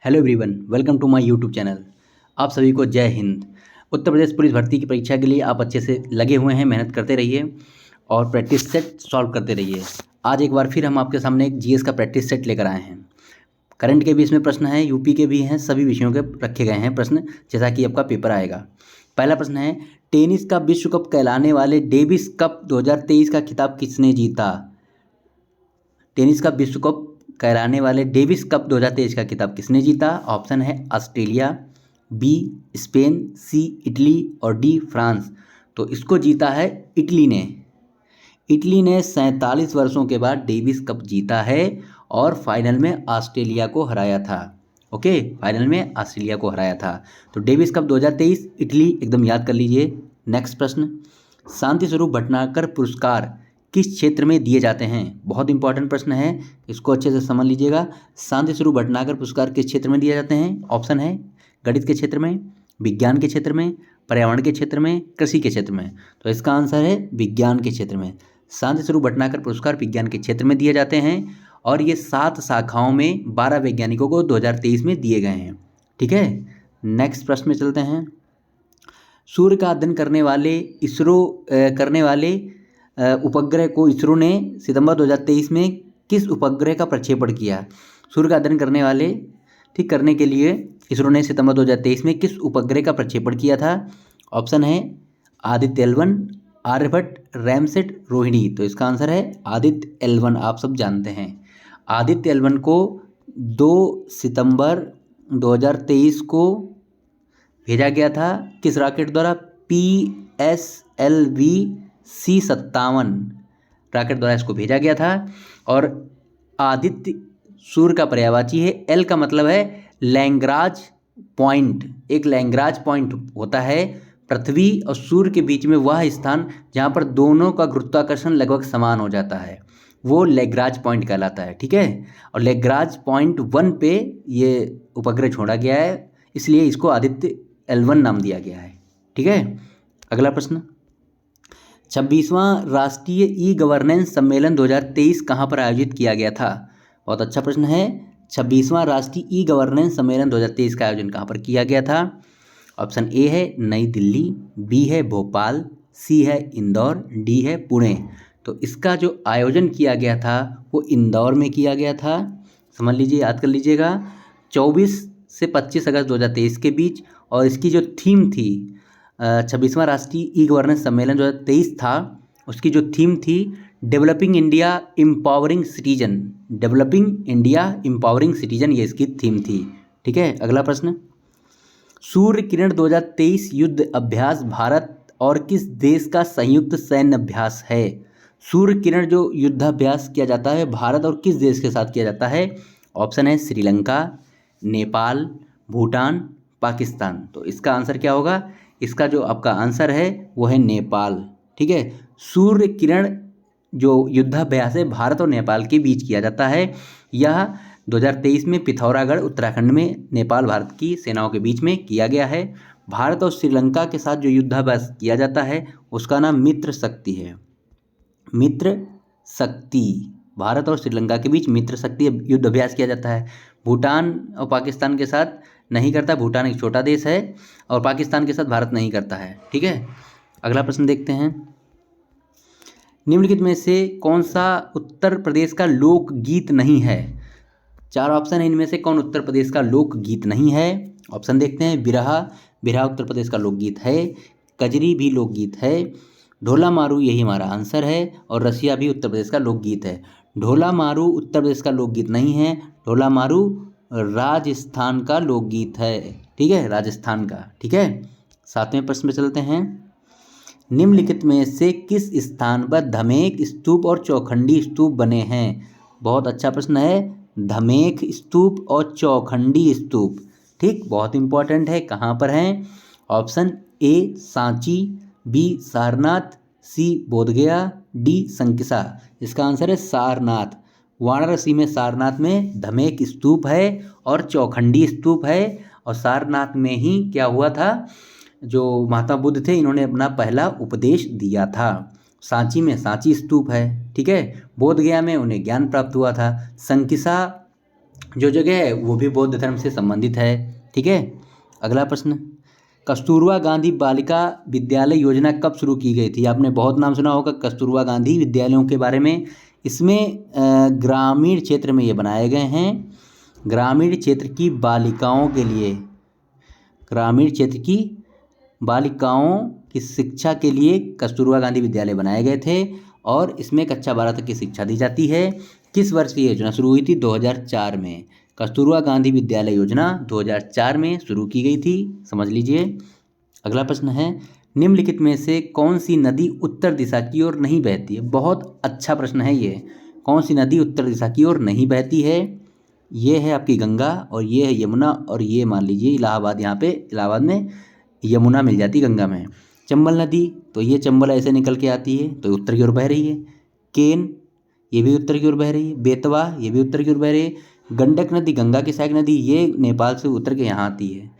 Hello everyone, welcome to my YouTube channel. आप सभी को जय हिंद। उत्तर प्रदेश पुलिस भर्ती की परीक्षा के लिए आप अच्छे से लगे हुए हैं, मेहनत करते रहिए और प्रैक्टिस सेट सॉल्व करते रहिए। आज एक बार फिर हम आपके सामने एक जीएस का प्रैक्टिस सेट लेकर आए हैं। करंट के भी इसमें प्रश्न हैं, यूपी के भी हैं, सभी विषयों के रखे गए हैं प्रश्न, जैसा कि आपका पेपर आएगा। पहला प्रश्न है, टेनिस का विश्व कप कहलाने वाले डेविस कप 2023 का खिताब किसने जीता? टेनिस का विश्व कप कहलाने वाले डेविस कप 2023 का खिताब किसने जीता? ऑप्शन है ऑस्ट्रेलिया, बी स्पेन, सी इटली और डी फ्रांस। तो इसको जीता है इटली ने। इटली ने 47 वर्षों के बाद डेविस कप जीता है और फाइनल में ऑस्ट्रेलिया को हराया था। ओके, फाइनल में ऑस्ट्रेलिया को हराया था। तो डेविस कप 2023 इटली, एकदम याद कर लीजिए। नेक्स्ट प्रश्न, शांति स्वरूप भटनागर पुरस्कार किस क्षेत्र में दिए जाते हैं? बहुत इंपॉर्टेंट प्रश्न है, इसको अच्छे से समझ लीजिएगा। शांति स्वरूप भटनागर पुरस्कार किस क्षेत्र में दिए जाते हैं? ऑप्शन है गणित के क्षेत्र में, विज्ञान के क्षेत्र में, पर्यावरण के क्षेत्र में, कृषि के क्षेत्र में। तो इसका आंसर है विज्ञान के क्षेत्र में। शांति स्वरूप भटनागर पुरस्कार विज्ञान के क्षेत्र में दिए जाते हैं और ये 7 शाखाओं में 12 वैज्ञानिकों को 2023 में दिए गए हैं। ठीक है, नेक्स्ट प्रश्न में चलते हैं। सूर्य का अध्ययन करने वाले उपग्रह को इसरो ने सितंबर 2023 में किस उपग्रह का प्रक्षेपण किया? सूर्य का अध्ययन करने के लिए इसरो ने सितंबर 2023 में किस उपग्रह का प्रक्षेपण किया था? ऑप्शन है आदित्य L1, आर्यभट्ट, रैमसेट, रोहिणी। तो इसका आंसर है आदित्य L1। आप सब जानते हैं आदित्य L1 को 2 सितंबर 2023 को भेजा गया था। किस रॉकेट द्वारा? PSLV C57 रॉकेट द्वारा इसको भेजा गया था। और आदित्य सूर्य का पर्यायवाची है। एल का मतलब है लैग्रांज पॉइंट। एक लैग्रांज पॉइंट होता है पृथ्वी और सूर्य के बीच में, वह स्थान जहाँ पर दोनों का गुरुत्वाकर्षण लगभग समान हो जाता है, वो लैग्रांज पॉइंट कहलाता है। ठीक है, और लैग्रांज पॉइंट 1 पे ये उपग्रह छोड़ा गया है, इसलिए इसको आदित्य L1 नाम दिया गया है। ठीक है, अगला प्रश्न, 26वां राष्ट्रीय ई गवर्नेंस सम्मेलन 2023 कहाँ पर आयोजित किया गया था? बहुत अच्छा प्रश्न है। 26वां राष्ट्रीय ई गवर्नेंस सम्मेलन 2023 का आयोजन कहाँ पर किया गया था? ऑप्शन ए है नई दिल्ली, बी है भोपाल, सी है इंदौर, डी है पुणे। तो इसका जो आयोजन किया गया था वो इंदौर में किया गया था। समझ लीजिए, याद कर लीजिएगा। 24 से 25 अगस्त 2023 के बीच। और इसकी जो थीम थी, 26वां राष्ट्रीय ई गवर्नेंस सम्मेलन 2023 था, उसकी जो थीम थी developing India empowering citizen. Developing India empowering citizen, ये इसकी थीम थी। ठीक है, अगला प्रश्न, सूर्य किरण 2023 युद्ध अभ्यास भारत और किस देश का संयुक्त सैन्य अभ्यास है? सूर्य किरण जो युद्धाभ्यास किया जाता है भारत और किस देश के साथ किया जाता है? ऑप्शन है श्रीलंका, नेपाल, भूटान, पाकिस्तान। तो इसका आंसर क्या होगा? इसका जो आपका आंसर है वो है नेपाल। ठीक है, सूर्य किरण जो युद्धाभ्यास है भारत और नेपाल के बीच किया जाता है। यह 2023 में पिथौरागढ़ उत्तराखंड में नेपाल भारत की सेनाओं के बीच में किया गया है। भारत और श्रीलंका के साथ जो युद्धाभ्यास किया जाता है उसका नाम मित्र शक्ति है। मित्र शक्ति, भारत और श्रीलंका के बीच मित्र शक्ति युद्ध अभ्यास किया जाता है। भूटान और पाकिस्तान के साथ नहीं करता, भूटान एक छोटा देश है, और पाकिस्तान के साथ भारत नहीं करता है। ठीक है, अगला प्रश्न देखते हैं। निम्नलिखित में से कौन सा उत्तर प्रदेश का लोकगीत नहीं है? 4 ऑप्शन है, इनमें से कौन उत्तर प्रदेश का लोकगीत नहीं है? ऑप्शन देखते हैं। बिरहा, बिरहा उत्तर प्रदेश का लोकगीत है। कजरी भी लोकगीत है। ढोला मारू, यही हमारा आंसर है। और रसिया भी उत्तर प्रदेश का लोकगीत है। ढोला मारू उत्तर प्रदेश का लोकगीत नहीं है। ढोला मारू राजस्थान का लोकगीत है। ठीक है, राजस्थान का। ठीक है, 7वें प्रश्न में चलते हैं। निम्नलिखित में से किस स्थान पर धमेक स्तूप और चौखंडी स्तूप बने हैं? बहुत अच्छा प्रश्न है। धमेक स्तूप और चौखंडी स्तूप, ठीक, बहुत इंपॉर्टेंट है। कहाँ पर हैं? Option A Sanchi, B Sarnath, C Bodhgaya, D Sankisa. इसका आंसर है सारनाथ। वाराणसी में सारनाथ में धमेक स्तूप है और चौखंडी स्तूप है। और सारनाथ में ही क्या हुआ था, जो महात्मा बुद्ध थे इन्होंने अपना पहला उपदेश दिया था। सांची में सांची स्तूप है। ठीक है, बोधगया में उन्हें ज्ञान प्राप्त हुआ था। संकिसा जो जगह है वो भी बौद्ध धर्म से संबंधित है। ठीक है, अगला प्रश्न, कस्तूरबा गांधी बालिका विद्यालय योजना कब शुरू की गई थी? आपने बहुत नाम सुना होगा कस्तूरबा गांधी विद्यालयों के बारे में। इसमें ग्रामीण क्षेत्र में ये बनाए गए हैं, ग्रामीण क्षेत्र की बालिकाओं के लिए, ग्रामीण क्षेत्र की बालिकाओं की शिक्षा के लिए कस्तूरबा गांधी विद्यालय बनाए गए थे और इसमें कक्षा 12 तक की शिक्षा दी जाती है। किस वर्ष ये योजना शुरू हुई थी? 2004 में। कस्तूरबा गांधी विद्यालय योजना 2004 में शुरू की गई थी, समझ लीजिए। अगला प्रश्न है, निम्नलिखित में से कौन सी नदी उत्तर दिशा की ओर नहीं बहती है? बहुत अच्छा प्रश्न है ये। कौन सी नदी उत्तर दिशा की ओर नहीं बहती है? ये है आपकी गंगा और ये है यमुना और ये मान लीजिए इलाहाबाद, यहाँ पे इलाहाबाद में यमुना मिल जाती गंगा में। चंबल नदी, तो ये चंबल ऐसे निकल के आती है तो उत्तर की ओर बह रही है। केन, ये भी उत्तर की ओर बह रही है। बेतवा, ये भी उत्तर की ओर बह रही है। गंडक नदी, गंगा की सहायक नदी, ये नेपाल से उतर के यहाँ आती है।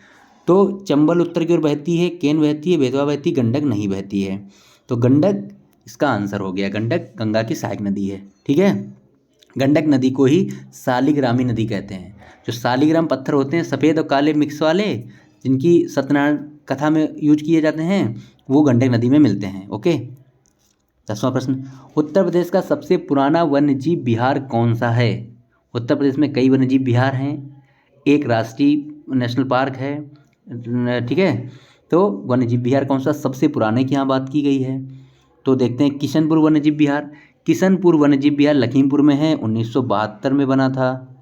तो चंबल उत्तर की ओर बहती है, केन बहती है, बेतवा बहती है, गंडक नहीं बहती है। तो गंडक इसका आंसर हो गया, गंडक गंगा की सहायक नदी है। ठीक है, गंडक नदी को ही शालिग्रामी नदी कहते हैं। जो शालिग्राम पत्थर होते हैं सफ़ेद और काले मिक्स वाले, जिनकी सत्यनारायण कथा में यूज किए जाते हैं, वो गंडक नदी में मिलते हैं। ओके, 10वां प्रश्न, उत्तर प्रदेश का सबसे पुराना वन्यजीव विहार कौन सा है? उत्तर प्रदेश में कई वन्यजीव विहार हैं, एक राष्ट्रीय नेशनल पार्क है। ठीक है, तो वन्यजीव विहार कौन सा सबसे पुराने की यहाँ बात की गई है? तो देखते हैं, किशनपुर वन्यजीव विहार। किशनपुर वन्यजीव विहार लखीमपुर में है, 1972 में बना था।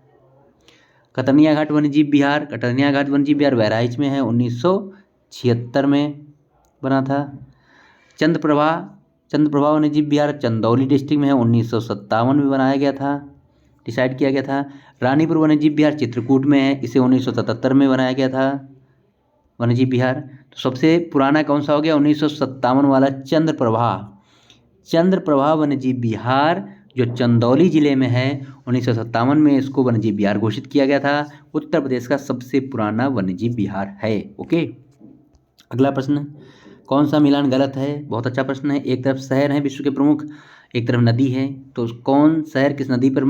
कतरनिया घाट वन्यजीव विहार, कतरनिया घाट वन्यजीव विहार बहराइच में है, 1976 में बना था। चंद्रप्रभा वन्यजीव विहार चंदौली डिस्ट्रिक्ट में है, 1957 में बनाया गया था, डिसाइड किया गया था। रानीपुर वन्यजीव विहार चित्रकूट में है, इसे 1977 में बनाया गया था वन्यजीव विहार। तो सबसे पुराना कौन सा हो गया? 1957 वाला चंद्रप्रभा वन्यजीव विहार जो चंदौली जिले में है, 1957 में इसको वन्यजीव विहार घोषित किया गया था। उत्तर प्रदेश का सबसे पुराना वन्यजीव विहार है। ओके, अगला प्रश्न, कौन सा मिलान गलत है? बहुत अच्छा प्रश्न है। एक तरफ शहर है विश्व के प्रमुख, एक तरफ नदी है, तो कौन शहर किस नदी पर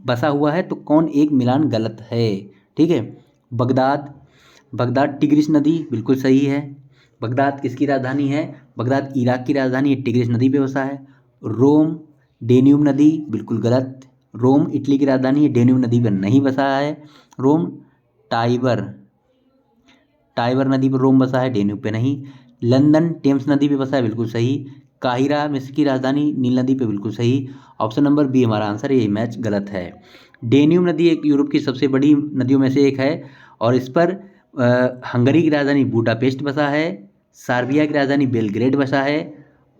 बसा हुआ है? तो कौन एक मिलान गलत है? ठीक है, बगदाद टिग्रिस नदी, बिल्कुल सही है। बगदाद किसकी राजधानी है? बगदाद इराक की राजधानी है, टिग्रिस नदी पे बसा है। रोम डेन्यूब नदी, बिल्कुल गलत। रोम इटली की राजधानी है, डेन्यूब नदी पर नहीं बसा है रोम। टाइबर नदी पर रोम बसा है, डेन्यूब पे नहीं। लंदन टेम्स नदी पे बसा है, बिल्कुल सही। काहिरा मिस्र की राजधानी, नील नदी पे, बिल्कुल सही। ऑप्शन नंबर बी हमारा आंसर है, ये मैच गलत है। डेन्यूब नदी एक यूरोप की सबसे बड़ी नदियों में से एक है और इस पर हंगरी की राजधानी बुडापेस्ट बसा है, सर्बिया की राजधानी बेलग्रेड बसा है,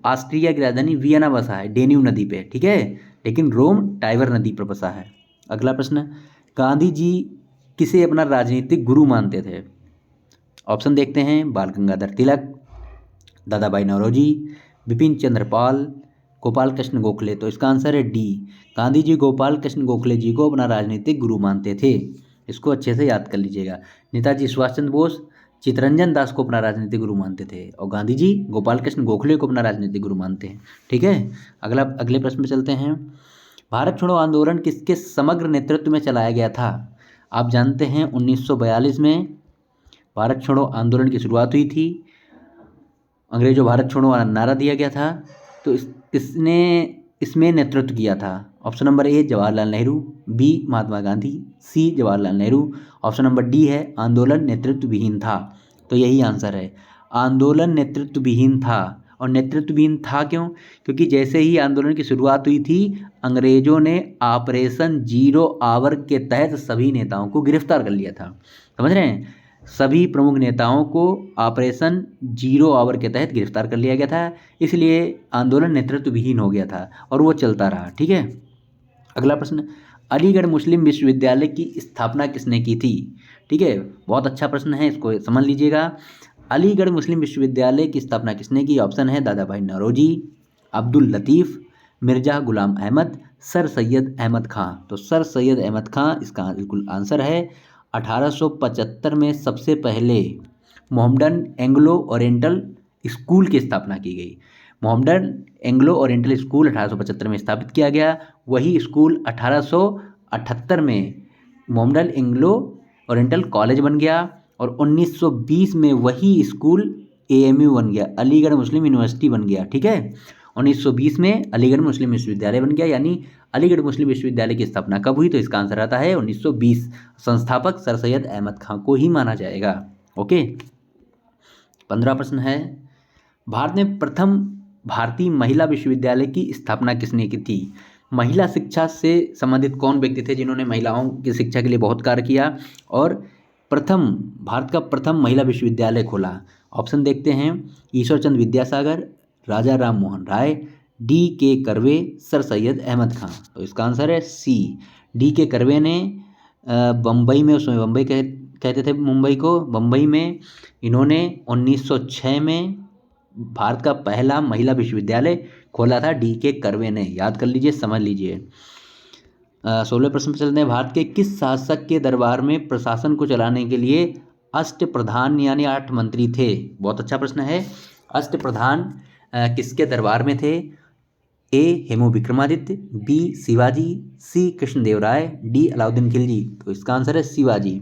ऑस्ट्रिया की राजधानी वियना बसा है डेन्यूब नदी पे। ठीक है, लेकिन रोम टाइबर नदी पर बसा है। अगला प्रश्न, गांधी जी किसे अपना राजनीतिक गुरु मानते थे? ऑप्शन देखते हैं, बाल गंगाधर तिलक, दादा भाई नौरोजी, बिपिन चंद्र पाल, गोपाल कृष्ण गोखले। तो इसका आंसर है डी, गांधी जी गोपाल कृष्ण गोखले जी को अपना राजनीतिक गुरु मानते थे। इसको अच्छे से याद कर लीजिएगा। नेताजी सुभाष चंद्र बोस चित्तरंजन दास को अपना राजनीतिक गुरु मानते थे और गांधी जी गोपाल कृष्ण गोखले को अपना राजनीतिक गुरु मानते हैं। ठीक है, अगले प्रश्न में चलते हैं। भारत छोड़ो आंदोलन किसके समग्र नेतृत्व में चलाया गया था? आप जानते हैं 1942 में भारत छोड़ो आंदोलन की शुरुआत हुई थी। अंग्रेजों भारत छोड़ो वाला नारा दिया गया था, तो किसने इसमें नेतृत्व किया था? Option number A Jawaharlal Nehru, B Mahatma Gandhi, C Jawaharlal Nehru. Option number D है आंदोलन नेतृत्व विहीन था। तो यही आंसर है, आंदोलन नेतृत्व विहीन था। और नेतृत्व विहीन था क्यों? क्योंकि जैसे ही आंदोलन की शुरुआत हुई थी, अंग्रेजों ने ऑपरेशन जीरो आवर के तहत सभी नेताओं को गिरफ्तार कर लिया था। समझ रहे हैं, सभी प्रमुख नेताओं को ऑपरेशन जीरो आवर के तहत गिरफ्तार कर लिया गया था, इसलिए आंदोलन नेतृत्व विहीन हो गया था और वो चलता रहा। ठीक है, अगला प्रश्न, अलीगढ़ मुस्लिम विश्वविद्यालय की स्थापना किसने की थी? ठीक है, बहुत अच्छा प्रश्न है, इसको समझ लीजिएगा। अलीगढ़ मुस्लिम विश्वविद्यालय की स्थापना किसने की? ऑप्शन है दादा भाई नौरोजी, अब्दुल लतीफ़, मिर्ज़ा गुलाम अहमद, सर सैयद अहमद खां। तो सर सैयद अहमद खां इसका बिल्कुल आंसर है। 1875 में सबसे पहले मोहम्मडन एंग्लो ओरिएंटल स्कूल की स्थापना की गई। मोहम्मडन एंग्लो ओरिएंटल स्कूल 1875 में स्थापित किया गया। वही स्कूल 1878 में मोहम्मडन एंग्लो ओरिएंटल कॉलेज बन गया, और 1920 में वही स्कूल AMU बन गया, अलीगढ़ मुस्लिम यूनिवर्सिटी बन गया। ठीक है, 1920 में अलीगढ़ मुस्लिम विश्वविद्यालय बन गया, यानी अलीगढ़ मुस्लिम विश्वविद्यालय की स्थापना कब हुई, तो इसका आंसर आता है 1920। संस्थापक सर सैयद अहमद खां को ही माना जाएगा। ओके, 15 प्रश्न है, भारत में प्रथम भारतीय महिला विश्वविद्यालय की स्थापना किसने की थी। महिला शिक्षा से संबंधित कौन व्यक्ति थे जिन्होंने महिलाओं की शिक्षा के लिए बहुत कार्य किया और भारत का प्रथम महिला विश्वविद्यालय खोला। ऑप्शन देखते हैं, ईश्वरचंद विद्यासागर, राजा राम मोहन राय, DK कर्वे, सर सैयद अहमद खां। तो इसका आंसर है C, DK कर्वे ने बम्बई में, उसमें बम्बई कहते थे मुंबई को, बम्बई में इन्होंने 1906 में भारत का पहला महिला विश्वविद्यालय खोला था, DK कर्वे ने। याद कर लीजिए, समझ लीजिए। 16 प्रश्न पर चलते हैं, भारत के किस शासक के दरबार में प्रशासन को चलाने के लिए अष्टप्रधान यानी 8 मंत्री थे। बहुत अच्छा प्रश्न है। अष्टप्रधान किसके दरबार में थे। A Hemu Vikramaditya, B Shivaji, C Krishnadevaraya, D Alauddin Khilji. तो इसका आंसर है शिवाजी।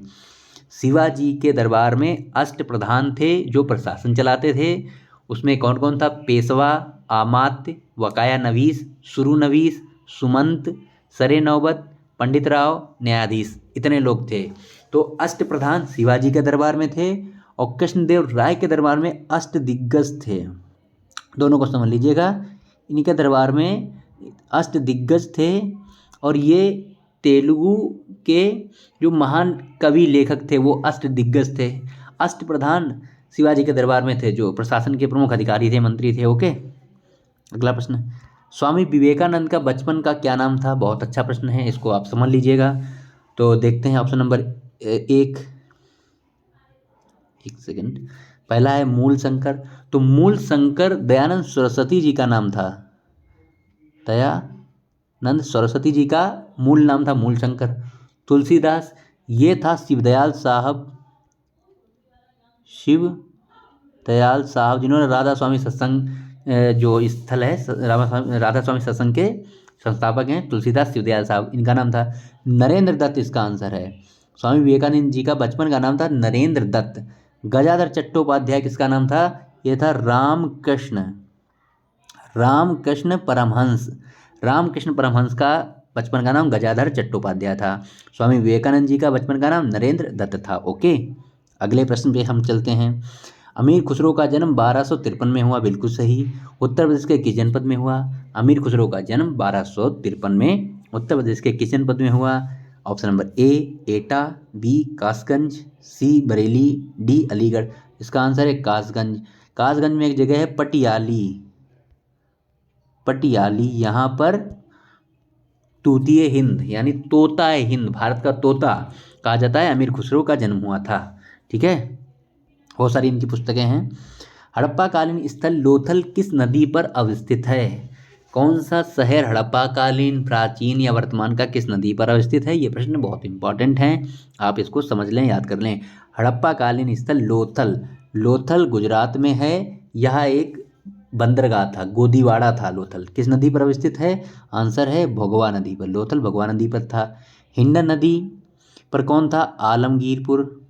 शिवाजी के दरबार में अष्टप्रधान थे जो प्रशासन चलाते थे। उसमें कौन कौन था, पेशवा, आमात्य, वकाया नवीस, शुरू नवीस, सुमंत, सरे नौबत, पंडित राव, न्यायाधीश, इतने लोग थे। तो अष्टप्रधान शिवाजी के दरबार में थे और कृष्णदेव राय के दरबार में अष्टदिग्गज थे। दोनों को समझ लीजिएगा, इनके दरबार में अष्टदिग्गज थे और ये तेलुगु के जो महान कवि लेखक थे वो अष्टदिग्गज थे। अष्टप्रधान शिवाजी के दरबार में थे जो प्रशासन के प्रमुख अधिकारी थे, मंत्री थे। ओके, अगला प्रश्न, स्वामी विवेकानंद का बचपन का क्या नाम था। बहुत अच्छा प्रश्न है, इसको आप समझ लीजिएगा। तो देखते हैं ऑप्शन नंबर 1, एक सेकंड, पहला है मूल शंकर। तो मूल शंकर दयानंद सरस्वती जी का नाम था। दयानंद सरस्वती जी का मूल नाम था मूल शंकर। तुलसीदास, ये था शिवदयाल साहब, शिवदयाल साहब जिन्होंने राधा स्वामी सत्संग जो स्थल है, राधा स्वामी सत्संग के संस्थापक हैं तुलसीदास शिवदयाल साहब, इनका नाम था। नरेंद्र दत्त इसका आंसर है। स्वामी विवेकानंद जी का बचपन का नाम था नरेंद्र दत्त। गजाधर चट्टोपाध्याय किसका नाम था, यह था रामकृष्ण परमहंस। रामकृष्ण परमहंस का बचपन का नाम गजाधर चट्टोपाध्याय था। स्वामी विवेकानंद जी का बचपन का नाम नरेंद्र दत्त था। ओके, अगले प्रश्न पे हम चलते हैं। अमीर खुसरो का जन्म 1253 में हुआ, बिल्कुल सही। उत्तर प्रदेश के किस जनपद में हुआ। अमीर खुसरो का जन्म 1253 में उत्तर प्रदेश के किस जनपद में हुआ। Option number A Etah, B Kasganj, C Bareilly, D Aligarh. इसका आंसर है कासगंज। कासगंज में एक जगह है पटियाली, यहाँ पर तूतीय हिंद यानी तोता हिंद, भारत का तोता कहा जाता है, अमीर खुसरो का जन्म हुआ था। ठीक है, बहुत सारी इनकी पुस्तकें हैं। हड़प्पा कालीन स्थल लोथल किस नदी पर अवस्थित है। कौन सा शहर हड़प्पा कालीन, प्राचीन या वर्तमान का किस नदी पर अवस्थित है। ये प्रश्न बहुत इंपॉर्टेंट है, आप इसको समझ लें, याद कर लें। हड़प्पा कालीन स्थल लोथल गुजरात में है। यह एक बंदरगाह था, गोदीवाड़ा था लोथल। किस नदी पर अवस्थित है, आंसर है भोगवा नदी पर। लोथल भोगवा नदी पर था। हिंडन नदी पर कौन था, आलमगीरपुर,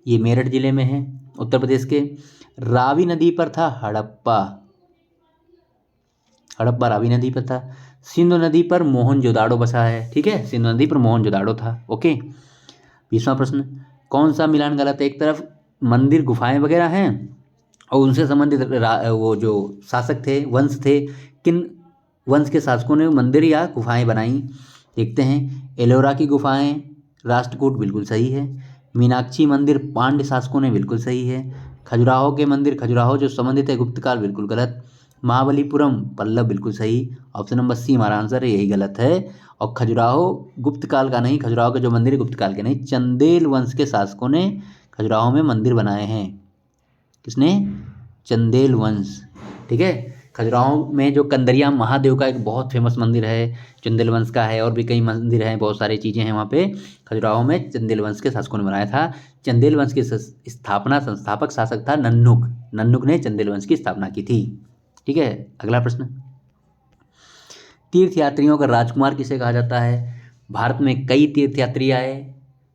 ये मेरठ जिले में है उत्तर प्रदेश के। रावी नदी पर था हड़प्पा रावी नदी पर था। सिंधु नदी पर मोहनजोदाड़ो बसा है। ठीक है, सिंधु नदी पर मोहनजोदाड़ो था। ओके, 20वां प्रश्न, कौन सा मिलान गलत है। एक तरफ मंदिर गुफाएं वगैरह हैं और उनसे संबंधित वो जो शासक थे, वंश थे, किन वंश के शासकों ने मंदिर या गुफाएं बनाई। देखते हैं, एलोरा की गुफाएं, राष्ट्रकूट, बिल्कुल सही है। मीनाक्षी मंदिर पांड्य शासकों ने, बिल्कुल सही है। खजुराहो के मंदिर, खजुराहो जो संबंधित है गुप्त काल, बिल्कुल गलत। महाबलीपुरम पल्लव, बिल्कुल सही। ऑप्शन नंबर C हमारा आंसर है, यही गलत है। और खजुराहो गुप्त काल का नहीं, खजुराहो के जो मंदिर है गुप्त काल के नहीं, चंदेल वंश के शासकों ने खजुराहो में मंदिर बनाए हैं। किसने, चंदेल वंश। ठीक है, खजुराहो में जो कंदरिया महादेव का एक बहुत फेमस मंदिर है, चंदेल वंश का है। और भी कई मंदिर हैं, बहुत सारी चीज़ें हैं वहाँ पे। खजुराहो में चंदेल वंश के शासकों ने बनाया था। चंदेल वंश की संस्थापक शासक था नन्नुक ने चंदेल वंश की स्थापना की थी। ठीक है, अगला प्रश्न, तीर्थयात्रियों का राजकुमार किसे कहा जाता है? भारत में कई तीर्थयात्री आए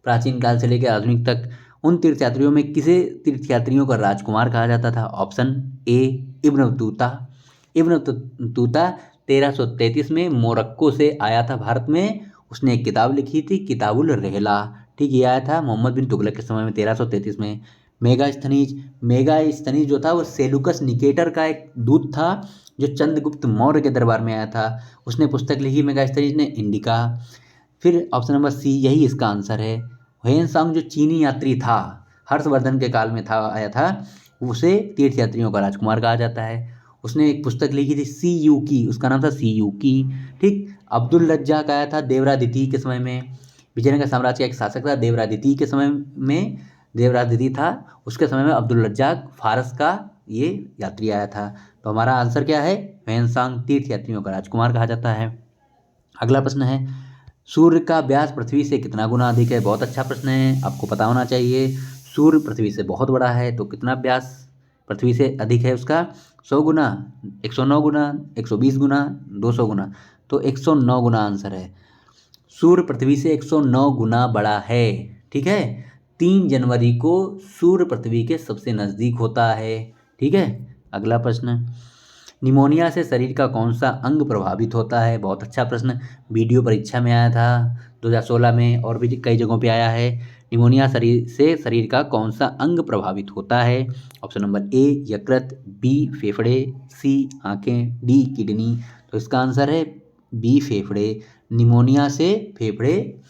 प्राचीन काल से लेकर आधुनिक तक। उन तीर्थयात्रियों में किसे तीर्थयात्रियों का राजकुमार कहा जाता था? Option A Ibn Battuta. Ibn Battuta 1333 में मोरक्को से आया था भारत में। उसने एक किताब लिखी थी, किताबुल रहला। ठीक, ये आया था मोहम्मद बिन तुगलक के समय में 1333 में। मेगास्थनीज जो था वो सेलुकस निकेटर का एक दूत था जो चंद्रगुप्त मौर्य के दरबार में आया था। उसने पुस्तक लिखी मेगास्थनीज ने, इंडिका। फिर ऑप्शन नंबर सी यही इसका आंसर है। ह्वेनसांग जो चीनी यात्री था, हर्षवर्धन के काल में था, आया था, उसे तीर्थयात्रियों का राजकुमार कहा जाता है। उसने एक पुस्तक लिखी थी सी यू की, उसका नाम था सी यू की। ठीक, अब्दुल रज्जाक आया था देवरादिति के समय में। विजयनगर साम्राज्य का एक शासक था देवरादिति के समय में, देवरादिति था, उसके समय में अब्दुल रज्जाक फारस का ये यात्री आया था। तो हमारा आंसर क्या है? ह्वेनसांग तीर्थयात्रियों का राजकुमार कहा जाता है। अगला प्रश्न है, सूर्य का व्यास पृथ्वी से कितना गुना अधिक है? बहुत अच्छा प्रश्न है, आपको पता होना चाहिए। सूर्य पृथ्वी से बहुत बड़ा है, तो कितना व्यास पृथ्वी से अधिक है उसका? 100 गुना, 109 गुना, 120 गुना, 200 गुना। तो 109 गुना आंसर है। सूर्य पृथ्वी से 109 गुना बड़ा है। ठीक है, 3 जनवरी को सूर्य पृथ्वी के सबसे नज़दीक होता है। ठीक है, अगला प्रश्न, निमोनिया से शरीर का कौन सा अंग प्रभावित होता है? बहुत अच्छा प्रश्न, वीडियो परीक्षा में आया था 2016 में, और भी कई जगहों पे आया है। निमोनिया से शरीर का कौन सा अंग प्रभावित होता है? ऑप्शन नंबर ए यकृत, बी फेफड़े, सी आंखें, डी किडनी। तो इसका आंसर है बी फेफड़े। निमोनिया से फेफड़े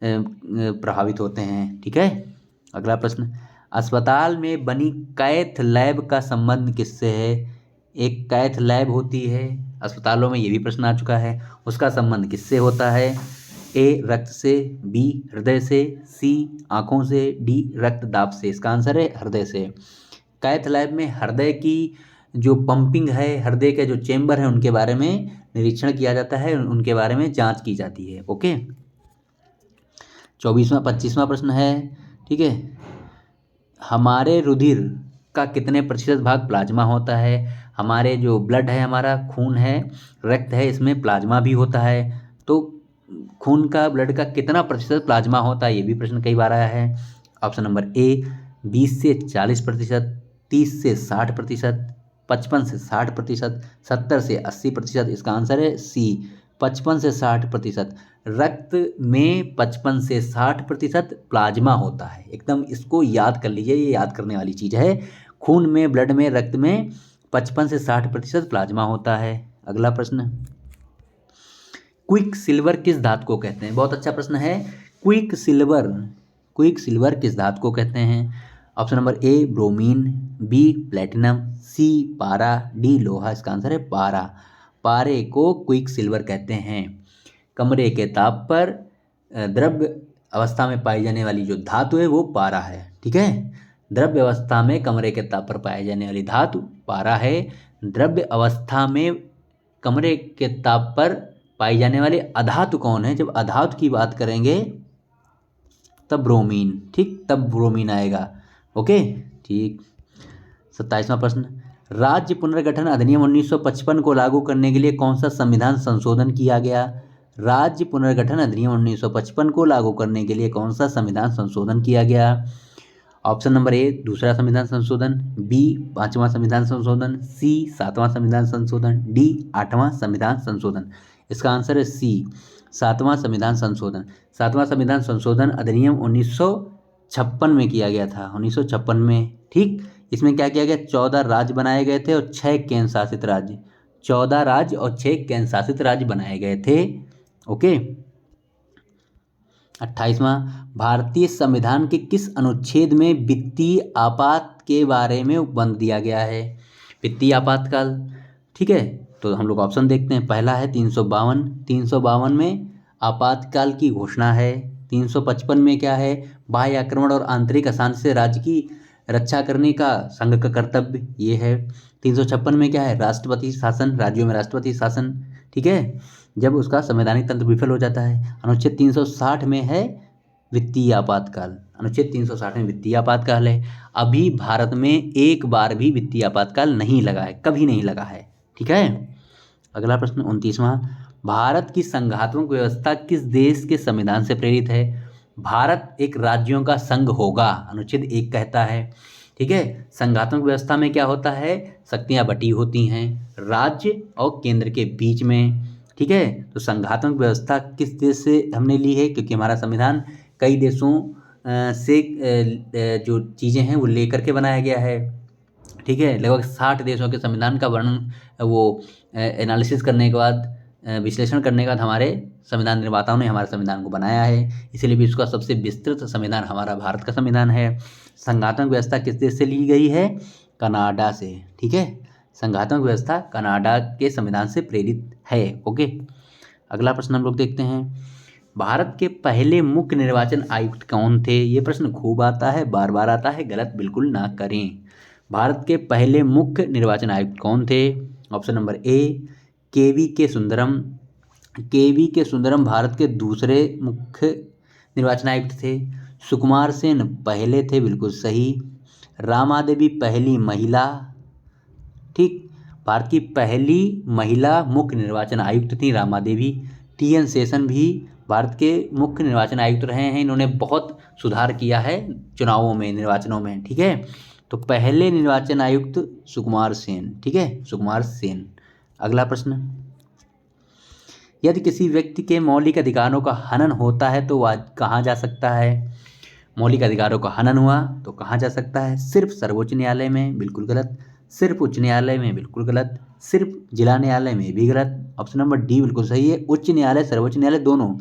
प्रभावित होते हैं। ठीक है, अगला प्रश्न, अस्पताल में बनी कैथ लैब का संबंध किससे है? एक कैथ लैब होती है अस्पतालों में, ये भी प्रश्न आ चुका है, उसका संबंध किससे होता है? ए रक्त से, बी हृदय से, सी आँखों से, डी रक्त दाब से। इसका आंसर है हृदय से। कैथ लैब में हृदय की जो पंपिंग है, हृदय के जो चेंबर हैं उनके बारे में निरीक्षण किया जाता है, उनके बारे में जांच की जाती है। ओके, 25वां प्रश्न है। ठीक है, हमारे रुधिर का कितने प्रतिशत भाग प्लाज्मा होता है? हमारे जो ब्लड है, हमारा खून है, रक्त है, इसमें प्लाज्मा भी होता है। तो खून का, ब्लड का कितना प्रतिशत प्लाज्मा होता है, ये भी प्रश्न कई बार आया है। ऑप्शन नंबर ए 20 से 40%, 30 से 60%, 55 से 60%, 70 से 80%। इसका आंसर है सी 55 से 60%। रक्त में 55 से 60% प्लाज्मा होता है। एकदम इसको याद कर लीजिए, ये याद करने वाली चीज़ है। खून में, ब्लड में, रक्त में 55 से 60% प्लाज्मा होता है। अगला प्रश्न, क्विक सिल्वर किस धातु को कहते हैं? बहुत अच्छा प्रश्न है। क्विक सिल्वर किस धातु को कहते हैं? Option number A bromine, B platinum, C पारा, डी लोहा। इसका आंसर है पारा। पारे को क्विक सिल्वर कहते हैं। कमरे के ताप पर द्रव्य अवस्था में पाई जाने वाली जो धातु है वो पारा है। ठीक है, द्रव्य अवस्था में कमरे के ताप पर पाई जाने वाली धातु पारा है। द्रव्य अवस्था में कमरे के ताप पर पाई जाने वाले अधातु कौन है? जब अधातु की बात करेंगे तब ब्रोमीन। ठीक, तब ब्रोमीन आएगा। ओके, ठीक। 27वां प्रश्न, राज्य पुनर्गठन अधिनियम 1955 को लागू करने के लिए कौन सा संविधान संशोधन किया गया? राज्य पुनर्गठन अधिनियम 1955 को लागू करने के लिए कौन सा संविधान संशोधन किया गया? ऑप्शन नंबर ए दूसरा संविधान संशोधन, बी 5वां संविधान संशोधन, सी 7वां संविधान संशोधन, डी 8वां संविधान संशोधन। इसका आंसर है सी 7वां संविधान संशोधन। 7वां संविधान संशोधन अधिनियम 1956 में किया गया था, 1956 में। ठीक, इसमें क्या किया गया? 14 राज्य बनाए गए थे और 6 केंद्र शासित राज्य। 14 राज्य और 6 केंद्र शासित राज्य बनाए गए थे। ओके, 28वां, भारतीय संविधान के किस अनुच्छेद में वित्तीय आपात के बारे में उपबंध दिया गया है? वित्तीय आपातकाल। ठीक है, तो हम लोग ऑप्शन देखते हैं। पहला है 352, 352 में आपातकाल की घोषणा है। 355 में क्या है? बाह्य आक्रमण और आंतरिक अशांति से राज्य की रक्षा करने का संघ का कर्तव्य, ये है। 356 में क्या है? राष्ट्रपति शासन, राज्यों में राष्ट्रपति शासन। ठीक है, जब उसका संवैधानिक तंत्र विफल हो जाता है। अनुच्छेद 360 में है वित्तीय आपातकाल। अनुच्छेद 360 में वित्तीय आपातकाल है। अभी भारत में एक बार भी वित्तीय आपातकाल नहीं लगा है, कभी नहीं लगा है। ठीक है, अगला प्रश्न 29वां, भारत की संघात्मक व्यवस्था किस देश के संविधान से प्रेरित है? भारत एक राज्यों का संघ होगा, अनुच्छेद 1 कहता है। ठीक है, संघात्मक व्यवस्था में क्या होता है? शक्तियां बटी होती हैं राज्य और केंद्र के बीच में। ठीक है, तो संघात्मक व्यवस्था किस देश से हमने ली है? क्योंकि हमारा संविधान कई देशों से जो चीज़ें हैं वो लेकर के बनाया गया है। ठीक है, लगभग 60 देशों के संविधान का वर्णन वो एनालिसिस करने के बाद, विश्लेषण करने के बाद हमारे संविधान निर्माताओं ने हमारे संविधान को बनाया है। इसीलिए भी इसका सबसे विस्तृत संविधान हमारा भारत का संविधान है। संघात्मक व्यवस्था किस देश से ली गई है? कनाडा से। ठीक है, संघात्मक व्यवस्था कनाडा के संविधान से प्रेरित है। ओके, अगला प्रश्न हम लोग देखते हैं। भारत के पहले मुख्य निर्वाचन आयुक्त कौन थे? ये प्रश्न खूब आता है, बार बार आता है, गलत बिल्कुल ना करें। भारत के पहले मुख्य निर्वाचन आयुक्त कौन थे? ऑप्शन नंबर ए केवी के सुंदरम। केवी के सुंदरम भारत के दूसरे मुख्य निर्वाचन आयुक्त थे। सुकुमार सेन पहले थे, बिल्कुल सही। रामादेवी पहली महिला। ठीक, भारत की पहली महिला मुख्य निर्वाचन आयुक्त थी रामादेवी। टी.एन. शेषन भी भारत के मुख्य निर्वाचन आयुक्त रहे हैं। इन्होंने बहुत सुधार किया है चुनावों में, निर्वाचनों में। ठीक है, तो पहले निर्वाचन आयुक्त सुकुमार सेन। ठीक है, सुकुमार सेन। अगला प्रश्न, यदि किसी व्यक्ति के मौलिक अधिकारों का हनन होता है तो वह कहाँ जा सकता है? मौलिक अधिकारों का हनन हुआ तो कहाँ जा सकता है? सिर्फ सर्वोच्च न्यायालय में, बिल्कुल गलत। सिर्फ उच्च न्यायालय में, बिल्कुल गलत। सिर्फ जिला न्यायालय में, भी गलत। ऑप्शन नंबर डी बिल्कुल सही है, उच्च न्यायालय सर्वोच्च न्यायालय दोनों।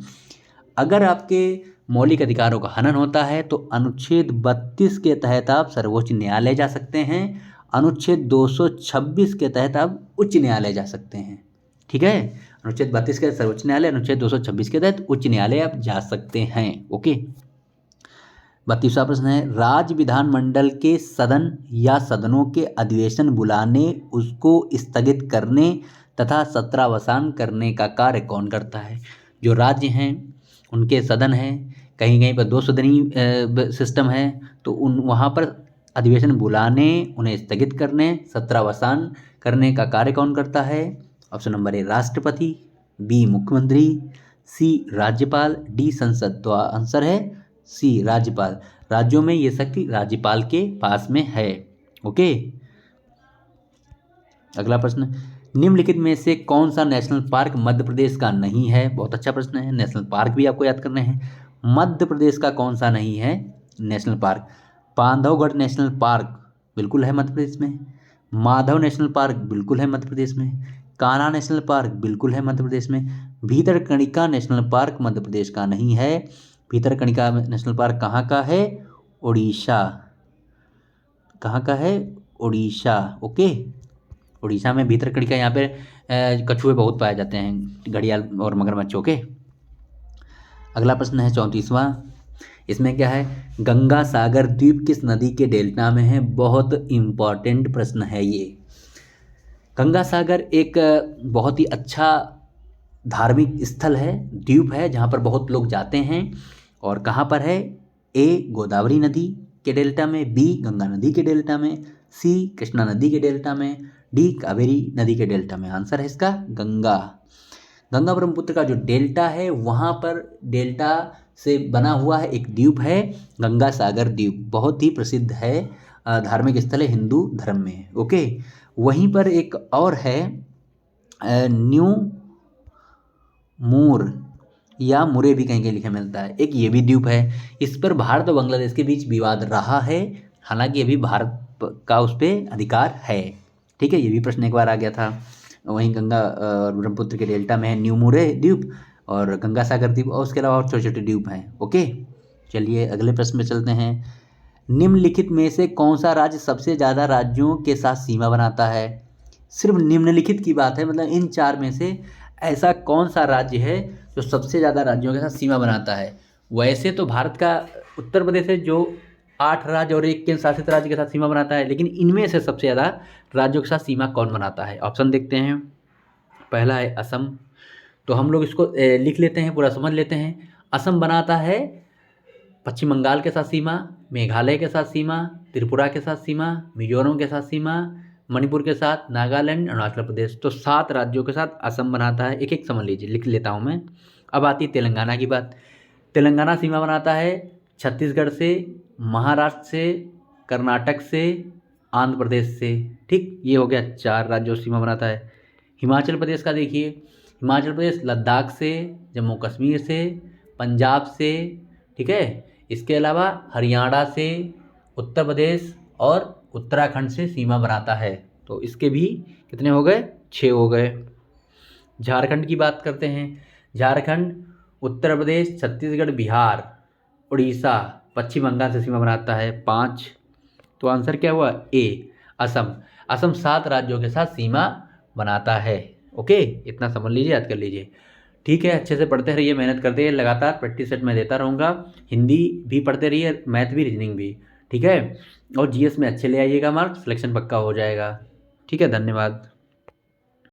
अगर आपके मौलिक अधिकारों का हनन होता है तो अनुच्छेद 32 के तहत आप सर्वोच्च न्यायालय जा सकते हैं। अनुच्छेद 226 के तहत आप उच्च न्यायालय जा सकते हैं। ठीक है, अनुच्छेद 32 के तहत सर्वोच्च न्यायालय, अनुच्छेद 226 के तहत उच्च न्यायालय आप जा सकते हैं। ओके, 32वां प्रश्न है, राज्य विधानमंडल के सदन या सदनों के अधिवेशन बुलाने, उसको स्थगित करने तथा सत्रावसान करने का कार्य कौन करता है? जो राज्य हैं उनके सदन हैं, कहीं कहीं पर 2 सदनी सिस्टम है, तो वहाँ पर अधिवेशन बुलाने, उन्हें स्थगित करने, सत्रावसान करने का कार्य कौन करता है? ऑप्शन नंबर ए राष्ट्रपति, बी मुख्यमंत्री, सी राज्यपाल, डी संसद। तो आंसर है सी राज्यपाल। राज्यों में ये शक्ति राज्यपाल के पास में है। ओके, अगला प्रश्न, निम्नलिखित में से कौन सा नेशनल पार्क मध्य प्रदेश का नहीं है? बहुत अच्छा प्रश्न है, नेशनल पार्क भी आपको याद करने हैं। मध्य प्रदेश का कौन सा नहीं है national park? Bandhavgarh national park बिल्कुल है मध्य प्रदेश में। माधव नेशनल पार्क बिल्कुल है मध्य प्रदेश में। कान्हा नेशनल पार्क बिल्कुल है मध्य प्रदेश में। भीतरकनिका नेशनल पार्क मध्य प्रदेश का नहीं है। भीतरकनिका नेशनल पार्क कहाँ का है? उड़ीसा। कहाँ का है? उड़ीसा। ओके, उड़ीसा में भीतरकनिका, यहाँ पे कछुए बहुत पाए जाते हैं, घड़ियाल और मगरमच्छ। ओके, अगला प्रश्न है 34वां। इसमें क्या है? गंगा सागर द्वीप किस नदी के डेल्टा में है? बहुत इम्पॉर्टेंट प्रश्न है ये। गंगा सागर एक बहुत ही अच्छा धार्मिक स्थल है, द्वीप है, जहाँ पर बहुत लोग जाते हैं। और कहाँ पर है? ए गोदावरी नदी के डेल्टा में, बी गंगा नदी के डेल्टा में, सी कृष्णा नदी के डेल्टा में, डी कावेरी नदी के डेल्टा में। आंसर है इसका गंगा। गंगा ब्रह्मपुत्र का जो डेल्टा है वहाँ पर डेल्टा से बना हुआ है एक द्वीप है, गंगा सागर द्वीप। बहुत ही प्रसिद्ध है, धार्मिक स्थल है हिंदू धर्म में। ओके, वहीं पर एक और है न्यू मूर या मुरे भी कहीं कहीं लिखा मिलता है, एक ये भी द्वीप है। इस पर भारत और बांग्लादेश के बीच विवाद रहा है, हालांकि अभी भारत का उस पर अधिकार है। ठीक है, ये भी प्रश्न एक बार आ गया था। वहीं गंगा ब्रह्मपुत्र के डेल्टा में है न्यू मुरे द्वीप और गंगा सागर द्वीप, और उसके अलावा और छोटे छोटे द्वीप हैं। ओके, चलिए अगले प्रश्न में चलते हैं। निम्नलिखित में से कौन सा राज्य सबसे ज़्यादा राज्यों के साथ सीमा बनाता है? सिर्फ निम्नलिखित की बात है, मतलब इन 4 में से ऐसा कौन सा राज्य है जो सबसे ज़्यादा राज्यों के साथ सीमा बनाता है? वैसे तो भारत का उत्तर प्रदेश है जो 8 राज्य और 1 केंद्र शासित राज्य के साथ सीमा बनाता है, लेकिन इनमें से सबसे ज़्यादा राज्यों के साथ सीमा कौन बनाता है? ऑप्शन देखते हैं। पहला है असम, तो हम लोग इसको लिख लेते हैं, पूरा समझ लेते हैं। असम बनाता है पश्चिम बंगाल के साथ सीमा, मेघालय के साथ सीमा, त्रिपुरा के साथ सीमा, मिजोरम के साथ सीमा, मणिपुर के साथ नागालैंड, अरुणाचल प्रदेश। तो 7 राज्यों के साथ असम बनाता है। एक एक समझ लीजिए, लिख लेता हूँ मैं। अब आती है तेलंगाना की बात। तेलंगाना सीमा बनाता है छत्तीसगढ़ से, महाराष्ट्र से, कर्नाटक से, आंध्र प्रदेश से। ठीक, ये हो गया 4 राज्यों से सीमा बनाता है। हिमाचल प्रदेश का देखिए, हिमाचल प्रदेश लद्दाख से, जम्मू कश्मीर से, पंजाब से, ठीक है। इसके अलावा हरियाणा से, उत्तर प्रदेश और उत्तराखंड से सीमा बनाता है। तो इसके भी कितने हो गए? 6 हो गए। झारखंड की बात करते हैं। झारखंड उत्तर प्रदेश, छत्तीसगढ़, बिहार, उड़ीसा, पश्चिम बंगाल से सीमा बनाता है 5। तो आंसर क्या हुआ? ए, असम। असम 7 राज्यों के साथ सीमा बनाता है। ओके, इतना समझ लीजिए, याद कर लीजिए। ठीक है, अच्छे से पढ़ते रहिए, मेहनत करते रहिए, लगातार प्रैक्टिस सेट मैं देता रहूँगा। हिंदी भी पढ़ते रहिए, मैथ भी, रीजनिंग भी, ठीक है। और जीएस में अच्छे ले आइएगा मार्क्स, सिलेक्शन पक्का हो जाएगा। ठीक है, धन्यवाद।